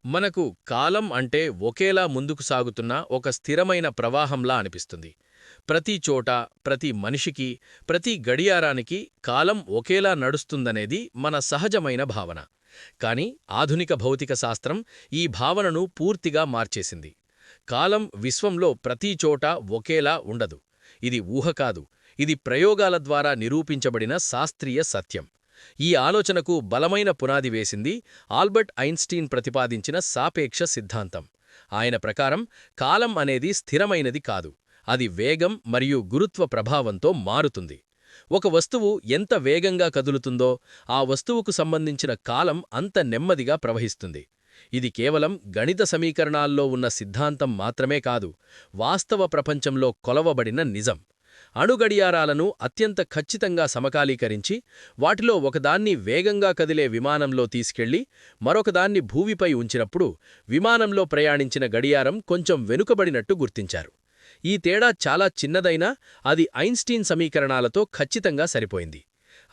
మనకు కాలం అంటే ఒకేలా ముందుకు సాగుతున్న ఒక స్థిరమైన ప్రవాహంలా అనిపిస్తుంది. ప్రతి చోట, ప్రతి మనిషికి, ప్రతి గడియారానికి కాలం ఒకేలా నడుస్తుందనేది మన సహజమైన భావన. కాని ఆధునిక భౌతిక శాస్త్రం ఈ భావనను పూర్తిగా మార్చేసింది. కాలం విశ్వంలో ప్రతి చోట ఒకేలా ఉండదు. ఇది ఊహ కాదు, ఇది ప్రయోగాల ద్వారా నిరూపించబడిన శాస్త్రీయ సత్యం. ఈ ఆలోచనకు బలమైన పునాది వేసింది ఆల్బర్ట్ ఐన్స్టీన్ ప్రతిపాదించిన సాపేక్ష సిద్ధాంతం. ఆయన ప్రకారం కాలం అనేది స్థిరమైనది కాదు, అది వేగం మరియు గురుత్వ ప్రభావంతో మారుతుంది. ఒక వస్తువు ఎంత వేగంగా కదులుతుందో ఆ వస్తువుకు సంబంధించిన కాలం అంత నెమ్మదిగా ప్రవహిస్తుంది. ఇది కేవలం గణిత సమీకరణాల్లో ఉన్న సిద్ధాంతం మాత్రమే కాదు, వాస్తవ ప్రపంచంలో కొలవబడిన నిజం. అణుగడియారాలను అత్యంత ఖచ్చితంగా సమకాలీకరించి వాటిలో ఒకదాన్ని వేగంగా కదిలే విమానంలో తీసుకెళ్లి మరొకదాన్ని భూమిపై ఉంచినప్పుడు విమానంలో ప్రయాణించిన గడియారం కొంచెం వెనుకబడినట్టు గుర్తించారు. ఈ తేడా చాలా చిన్నదైనా అది ఐన్స్టీన్ సమీకరణాలతో ఖచ్చితంగా సరిపోయింది.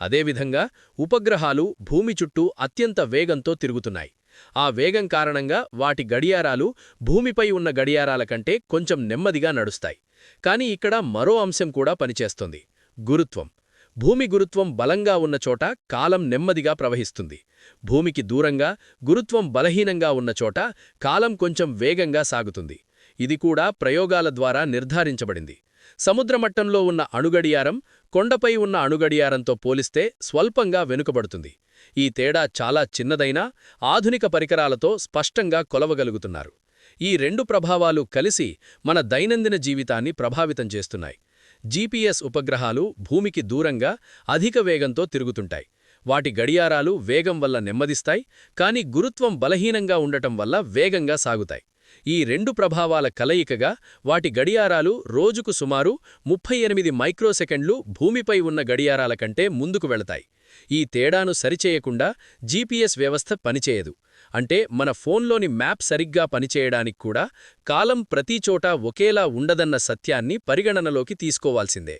అదేవిధంగా ఉపగ్రహాలు భూమి చుట్టూ అత్యంత వేగంతో తిరుగుతున్నాయి. ఆ వేగం కారణంగా వాటి గడియారాలు భూమిపై ఉన్న గడియారాల కంటే కొంచెం నెమ్మదిగా నడుస్తాయి. కాని ఇక్కడ మరో అంశం కూడా పనిచేస్తోంది: గురుత్వం. భూమి గురుత్వం బలంగా ఉన్న చోట కాలం నెమ్మదిగా ప్రవహిస్తుంది. భూమికి దూరంగా గురుత్వం బలహీనంగా ఉన్న చోట కాలం కొంచెం వేగంగా సాగుతుంది. ఇది కూడా ప్రయోగాల ద్వారా నిర్ధారించబడింది. సముద్రమట్టంలో ఉన్న అణుగడియారం కొండపై ఉన్న అణుగడియారంతో పోలిస్తే స్వల్పంగా వెనుకబడుతుంది. ఈ తేడా చాలా చిన్నదైనా ఆధునిక పరికరాలతో స్పష్టంగా కొలవగలుగుతున్నారు. ఈ రెండు ప్రభావాలు కలిసి మన దైనందిన జీవితాన్ని ప్రభావితం చేస్తున్నాయి. జీపీఎస్ ఉపగ్రహాలు భూమికి దూరంగా అధిక వేగంతో తిరుగుతుంటాయి. వాటి గడియారాలు వేగం వల్ల నెమ్మదిస్తాయి, కానీ గురుత్వం బలహీనంగా ఉండటం వల్ల వేగంగా సాగుతాయి. ఈ రెండు ప్రభావాల కలయికగా వాటి గడియారాలు రోజుకు సుమారు 38 మైక్రోసెకండ్లు భూమిపై ఉన్న గడియారాల కంటే ముందుకు వెళతాయి. ఈ తేడాను సరిచేయకుండా జీపీఎస్ వ్యవస్థ పనిచేయదు. అంటే మన ఫోన్లోని మ్యాప్ సరిగ్గా పనిచేయడానికి కూడా కాలం ప్రతిచోటా ఒకేలా ఉండదన్న సత్యాన్ని పరిగణనలోకి తీసుకోవాల్సిందే.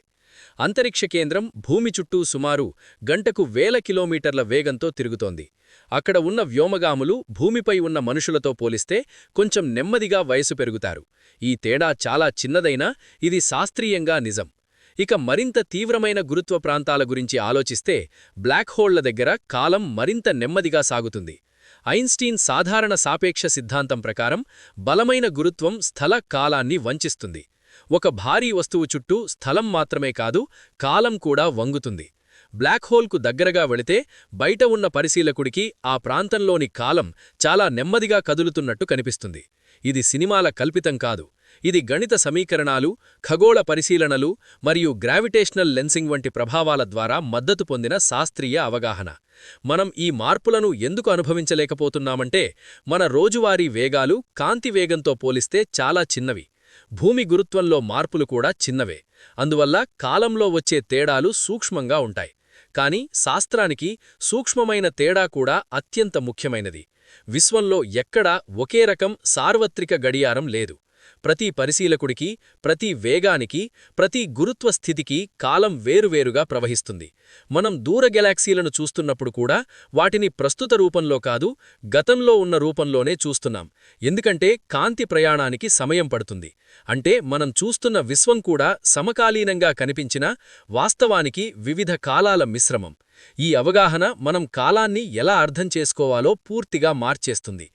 అంతరిక్ష కేంద్రం భూమి చుట్టూ సుమారు గంటకు 1000 కిలోమీటర్ల వేగంతో తిరుగుతోంది. అక్కడ ఉన్న వ్యోమగాములు భూమిపై ఉన్న మనుషులతో పోలిస్తే కొంచెం నెమ్మదిగా వయసు పెరుగుతారు. ఈ తేడా చాలా చిన్నదైనా ఇది శాస్త్రీయంగా నిజం. ఇక మరింత తీవ్రమైన గురుత్వ ప్రాంతాల గురించి ఆలోచిస్తే బ్లాక్ హోళ్ల దగ్గర కాలం మరింత నెమ్మదిగా సాగుతుంది. ఐన్స్టీన్ సాధారణ సాపేక్ష సిద్ధాంతం ప్రకారం బలమైన గురుత్వం స్థల కాలాన్ని వంచిస్తుంది. ఒక భారీ వస్తువు చుట్టూ స్థలం మాత్రమే కాదు, కాలం కూడా వంగుతుంది. బ్లాక్ హోల్కు దగ్గరగా వెళితే బయట ఉన్న పరిశీలకుడికి ఆ ప్రాంతంలోని కాలం చాలా నెమ్మదిగా కదులుతున్నట్టు కనిపిస్తుంది. ఇది సినిమాల కల్పితం కాదు. ఇది గణిత సమీకరణాలు, ఖగోళ పరిశీలనలు మరియు గ్రావిటేషనల్ లెన్సింగ్ వంటి ప్రభావాల ద్వారా మద్దతు పొందిన శాస్త్రీయ అవగాహన. మనం ఈ మార్పులను ఎందుకు అనుభవించలేకపోతున్నామంటే మన రోజువారీ వేగాలు కాంతి వేగంతో పోలిస్తే చాలా చిన్నవి. భూమి గురుత్వంలో మార్పులు కూడా చిన్నవే. అందువల్ల కాలంలో వచ్చే తేడాలు సూక్ష్మంగా ఉంటాయి. కాని శాస్త్రానికి సూక్ష్మమైన తేడా కూడా అత్యంత ముఖ్యమైనది. విశ్వంలో ఎక్కడా ఒకే రకం సార్వత్రిక గడియారం లేదు. ప్రతి పరిశీలకుడికి, ప్రతి వేగానికి, ప్రతి గురుత్వ స్థితికి కాలం వేరువేరుగా ప్రవహిస్తుంది. మనం దూర గెలాక్సీలను చూస్తున్నప్పుడు కూడా వాటిని ప్రస్తుత రూపంలో కాదు, గతంలో ఉన్న రూపంలోనే చూస్తున్నాం. ఎందుకంటే కాంతి ప్రయాణానికి సమయం పడుతుంది. అంటే మనం చూస్తున్న విశ్వం కూడా సమకాలీనంగా కనిపించినా వాస్తవానికి వివిధ కాలాల మిశ్రమం. ఈ అవగాహన మనం కాలాన్ని ఎలా అర్థం చేసుకోవాలో పూర్తిగా మార్చేస్తుంది.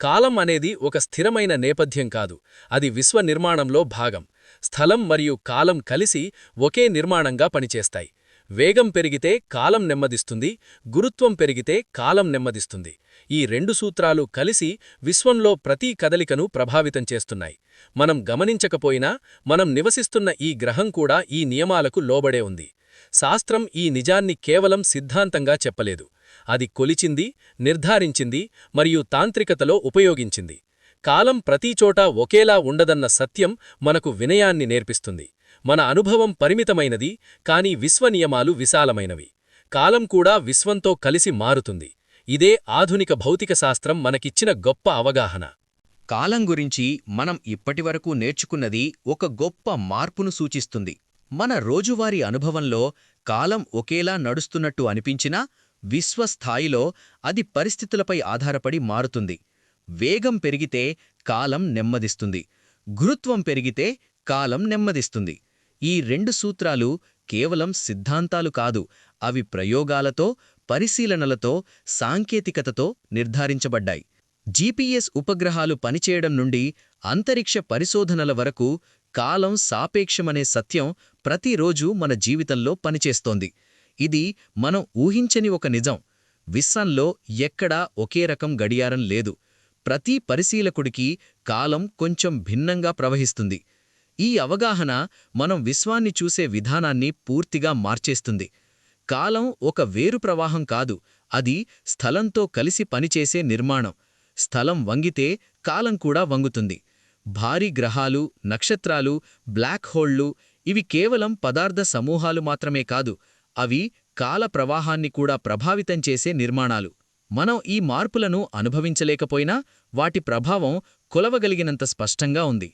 కాలం అనేది ఒక స్థిరమైన నేపథ్యం కాదు, అది విశ్వ నిర్మాణంలో భాగం. స్థలం మరియు కాలం కలిసి ఒకే నిర్మాణంగా పనిచేస్తాయి. వేగం పెరిగితే కాలం నెమ్మదిస్తుంది, గురుత్వం పెరిగితే కాలం నెమ్మదిస్తుంది. ఈ రెండు సూత్రాలు కలిసి విశ్వంలో ప్రతి కదలికను ప్రభావితం చేస్తున్నాయి. మనం గమనించకపోయినా మనం నివసిస్తున్న ఈ గ్రహం కూడా ఈ నియమాలకు లోబడే ఉంది. శాస్త్రం ఈ నిజాన్ని కేవలం సిద్ధాంతంగా చెప్పలేదు. అది కొలిచింది, నిర్ధారించింది మరియు తాంత్రికతలో ఉపయోగించింది. కాలం ప్రతిచోటా ఒకేలా ఉండదన్న సత్యం మనకు వినయాన్ని నేర్పిస్తుంది. మన అనుభవం పరిమితమైనది, కానీ విశ్వనియమాలు విశాలమైనవి. కాలం కూడా విశ్వంతో కలిసి మారుతుంది. ఇదే ఆధునిక భౌతిక శాస్త్రం మనకిచ్చిన గొప్ప అవగాహన. కాలం గురించి మనం ఇప్పటివరకు నేర్చుకున్నది ఒక గొప్ప మార్పును సూచిస్తుంది. మన రోజువారీ అనుభవంలో కాలం ఒకేలా నడుస్తున్నట్టు అనిపించినా విశ్వస్థాయిలో అది పరిస్థితులపై ఆధారపడి మారుతుంది. వేగం పెరిగితే కాలం నెమ్మదిస్తుంది. గురుత్వం పెరిగితే కాలం నెమ్మదిస్తుంది. ఈ 2 సూత్రాలు కేవలం సిద్ధాంతాలు కాదు, అవి ప్రయోగాలతో, పరిశీలనలతో, సాంకేతికతతో నిర్ధారించబడ్డాయి. జీపీఎస్ ఉపగ్రహాలు పనిచేయడం నుండి అంతరిక్ష పరిశోధనల వరకు కాలం సాపేక్షమనే సత్యం ప్రతిరోజూ మన జీవితంలో పనిచేస్తోంది. ఇది మనం ఊహించని ఒక నిజం. విశ్వంలో ఎక్కడా ఒకే రకం గడియారం లేదు. ప్రతి పరిశీలకుడికి కాలం కొంచెం భిన్నంగా ప్రవహిస్తుంది. ఈ అవగాహన మనం విశ్వాన్ని చూసే విధానాన్ని పూర్తిగా మార్చేస్తుంది. కాలం ఒక వేరు ప్రవాహం కాదు, అది స్థలంతో కలిసి పనిచేసే నిర్మాణం. స్థలం వంగితే కాలం కూడా వంగుతుంది. భారీ గ్రహాలు, నక్షత్రాలు, బ్లాక్ హోళ్లు ఇవి కేవలం పదార్థ సమూహాలు మాత్రమే కాదు, అవి కాల ప్రవాహాన్ని కూడా ప్రభావితం చేసే నిర్మాణాలు. మనం ఈ మార్పులను అనుభవించలేకపోయినా వాటి ప్రభావం కొలవగలిగినంత స్పష్టంగా ఉంది.